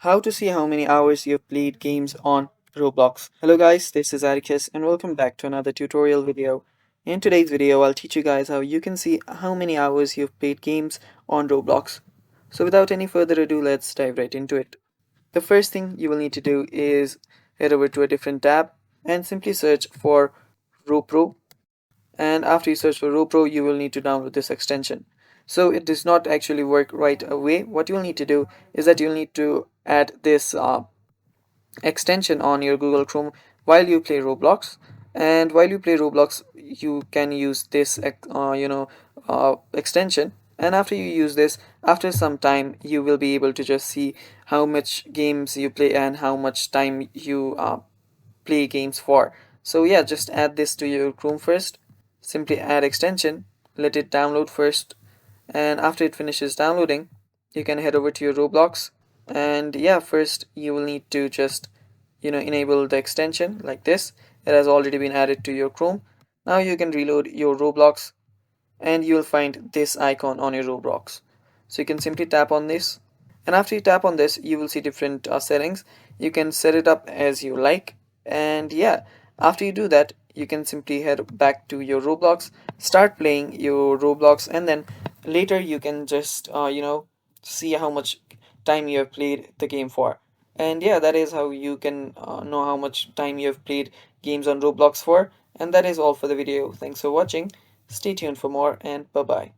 How to see how many hours you've played games on Roblox. Hello guys, this is Atticus and welcome back to another tutorial video. In today's video, I'll teach you guys how you can see how many hours you've played games on Roblox. So without any further ado, let's dive right into it. The first thing you will need to do is head over to a different tab and simply search for RoPro, and after you search for RoPro you will need to download this extension. So it does not actually work right away. What you'll need to do is that you'll need to add this extension on your Google Chrome while you play Roblox. And while you play Roblox you can use this extension, and after you use this, after some time you will be able to just see how much games you play and how much time you play games for. So yeah, just add this to your Chrome first. Simply add extension, let it download first, and after it finishes downloading, you can head over to your Roblox. And yeah, first you will need to just enable the extension like this. It has already been added to your Chrome. Now you can reload your Roblox and you will find this icon on your Roblox. So you can simply tap on this, and after you tap on this you will see different settings. You can set it up as you like, and yeah, after you do that you can simply head back to your Roblox, start playing your Roblox, and then later you can just see how much time you have played the game for. And yeah, that is how you can know how much time you have played games on Roblox for. And that is all for the video. Thanks for watching. Stay tuned for more, and bye bye.